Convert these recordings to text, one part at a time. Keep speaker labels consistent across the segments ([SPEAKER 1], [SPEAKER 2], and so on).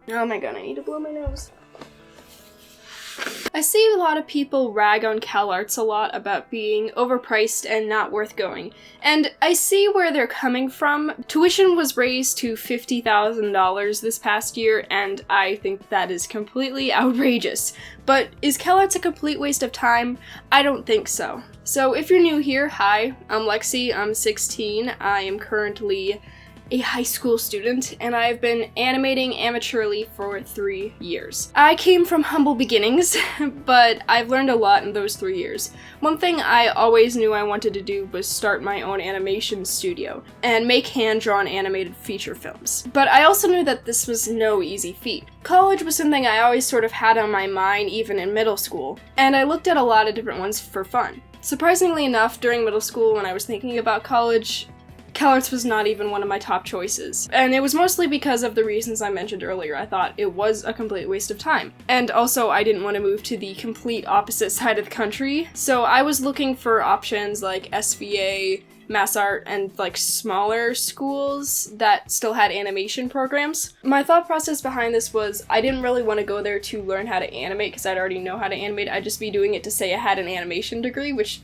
[SPEAKER 1] Oh my god, I need to blow my nose. I see a lot of people rag on CalArts a lot about being overpriced and not worth going, and I see where they're coming from. Tuition was raised to $50,000 this past year, and I think that is completely outrageous. But is CalArts a complete waste of time? I don't think so. So if you're new here, hi, I'm Lexi, I'm 16, I am currently a high school student, and I've been animating amateurly for 3 years. I came from humble beginnings, but I've learned a lot in those 3 years. One thing I always knew I wanted to do was start my own animation studio and make hand-drawn animated feature films. But I also knew that this was no easy feat. College was something I always sort of had on my mind even in middle school, and I looked at a lot of different ones for fun. Surprisingly enough, during middle school when I was thinking about college, CalArts was not even one of my top choices, and it was mostly because of the reasons I mentioned earlier. I thought it was a complete waste of time. And also, I didn't want to move to the complete opposite side of the country, so I was looking for options like SVA, Mass Art, and like smaller schools that still had animation programs. My thought process behind this was I didn't really want to go there to learn how to animate because I'd already know how to animate. I'd just be doing it to say I had an animation degree, which,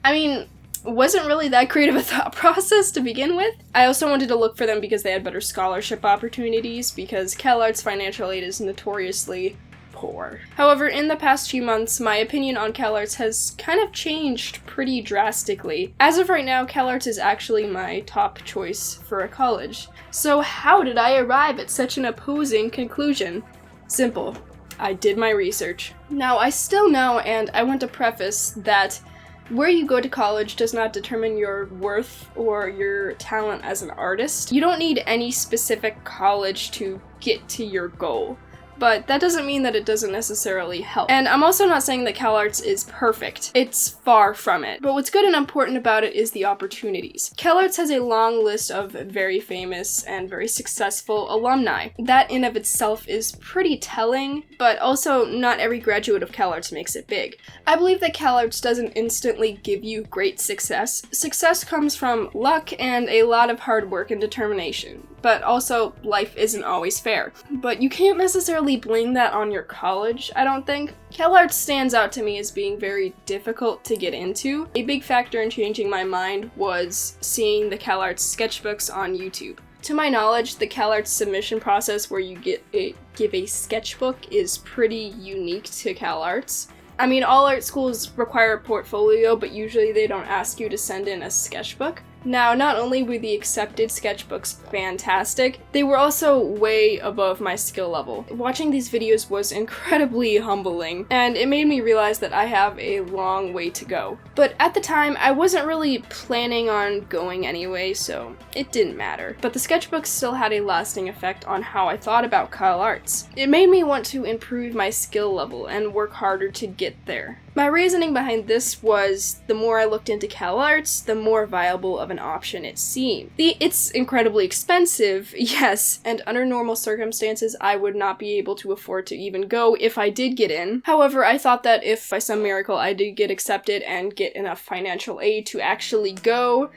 [SPEAKER 1] I mean, wasn't really that great of a thought process to begin with. I also wanted to look for them because they had better scholarship opportunities, because CalArts financial aid is notoriously poor. However, in the past few months, my opinion on CalArts has kind of changed pretty drastically. As of right now, CalArts is actually my top choice for a college. So how did I arrive at such an opposing conclusion? Simple. I did my research. Now, I still know, and I want to preface that where you go to college does not determine your worth or your talent as an artist. You don't need any specific college to get to your goal, but that doesn't mean that it doesn't necessarily help. And I'm also not saying that CalArts is perfect. It's far from it. But what's good and important about it is the opportunities. CalArts has a long list of very famous and very successful alumni. That in of itself is pretty telling, but also not every graduate of CalArts makes it big. I believe that CalArts doesn't instantly give you great success. Success comes from luck and a lot of hard work and determination. But also, life isn't always fair. But you can't necessarily blame that on your college, I don't think. CalArts stands out to me as being very difficult to get into. A big factor in changing my mind was seeing the CalArts sketchbooks on YouTube. To my knowledge, the CalArts submission process where you give a sketchbook is pretty unique to CalArts. I mean, all art schools require a portfolio, but usually they don't ask you to send in a sketchbook. Now, not only were the accepted sketchbooks fantastic, they were also way above my skill level. Watching these videos was incredibly humbling, and it made me realize that I have a long way to go. But at the time, I wasn't really planning on going anyway, so it didn't matter. But the sketchbooks still had a lasting effect on how I thought about CalArts. It made me want to improve my skill level and work harder to get there. My reasoning behind this was, the more I looked into CalArts, the more viable of an option it seemed. It's incredibly expensive, yes, and under normal circumstances I would not be able to afford to even go if I did get in. However, I thought that if by some miracle I did get accepted and get enough financial aid to actually go,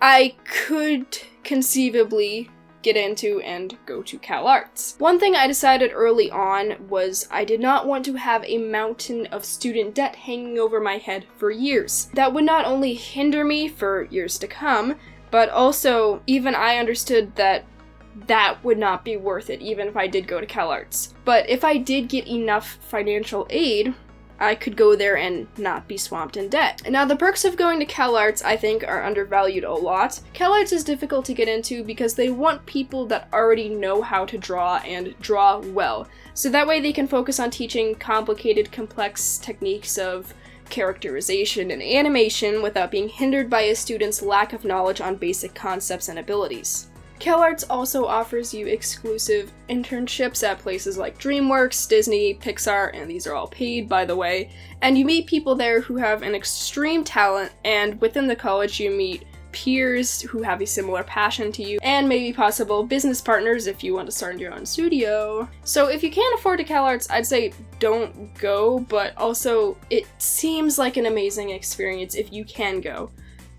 [SPEAKER 1] I could conceivably get into and go to CalArts. One thing I decided early on was I did not want to have a mountain of student debt hanging over my head for years. That would not only hinder me for years to come, but also even I understood that that would not be worth it even if I did go to CalArts. But if I did get enough financial aid, I could go there and not be swamped in debt. Now, the perks of going to CalArts, I think, are undervalued a lot. CalArts is difficult to get into because they want people that already know how to draw and draw well. So that way they can focus on teaching complicated, complex techniques of characterization and animation without being hindered by a student's lack of knowledge on basic concepts and abilities. CalArts also offers you exclusive internships at places like DreamWorks, Disney, Pixar, and these are all paid, by the way, and you meet people there who have an extreme talent, and within the college you meet peers who have a similar passion to you, and maybe possible business partners if you want to start your own studio. So if you can't afford to CalArts, I'd say don't go, but also it seems like an amazing experience if you can go.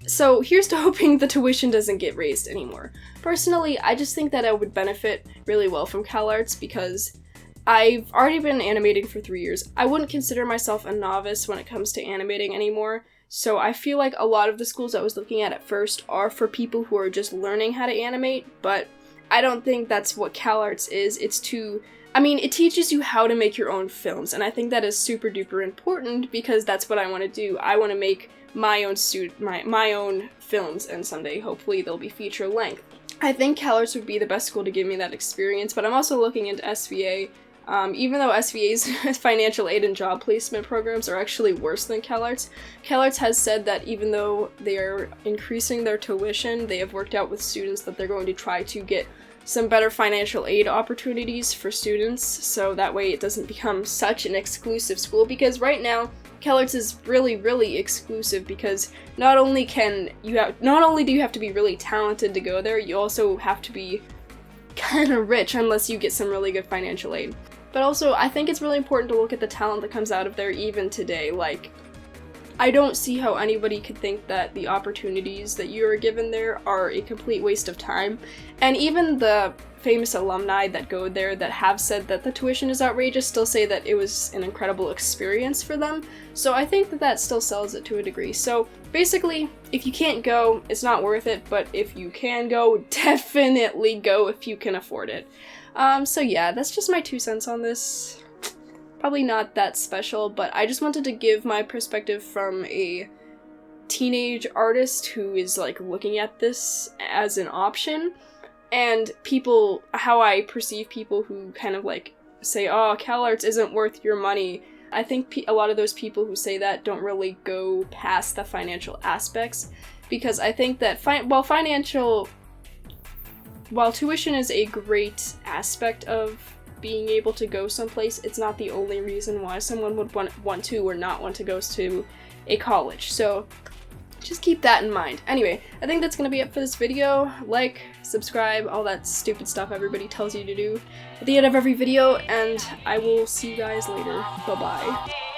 [SPEAKER 1] So here's to hoping the tuition doesn't get raised anymore. Personally, I just think that I would benefit really well from CalArts because I've already been animating for 3 years. I wouldn't consider myself a novice when it comes to animating anymore, so I feel like a lot of the schools I was looking at first are for people who are just learning how to animate, but I don't think that's what CalArts is. It teaches you how to make your own films, and I think that is super duper important because that's what I want to do. I want to make my own films, and someday hopefully they'll be feature length. I think CalArts would be the best school to give me that experience, but I'm also looking into SVA. Even though SVA's financial aid and job placement programs are actually worse than CalArts, CalArts has said that even though they are increasing their tuition, they have worked out with students that they're going to try to get some better financial aid opportunities for students, so that way it doesn't become such an exclusive school, because right now CalArts is really, really exclusive because not only do you have to be really talented to go there, you also have to be kind of rich unless you get some really good financial aid. But also, I think it's really important to look at the talent that comes out of there even today. Like, I don't see how anybody could think that the opportunities that you are given there are a complete waste of time. And even the famous alumni that go there that have said that the tuition is outrageous still say that it was an incredible experience for them. So I think that that still sells it to a degree. So basically, if you can't go, it's not worth it, but if you can go, definitely go if you can afford it. So yeah, that's just my 2 cents on this. Probably not that special, but I just wanted to give my perspective from a teenage artist who is like looking at this as an option, and how I perceive people who kind of like say, oh, CalArts isn't worth your money. I think a lot of those people who say that don't really go past the financial aspects, because I think that while tuition is a great aspect of being able to go someplace, it's not the only reason why someone would want to or not want to go to a college. So just keep that in mind. Anyway, I think that's gonna be it for this video. Like, subscribe, all that stupid stuff everybody tells you to do at the end of every video, and I will see you guys later. Bye-bye.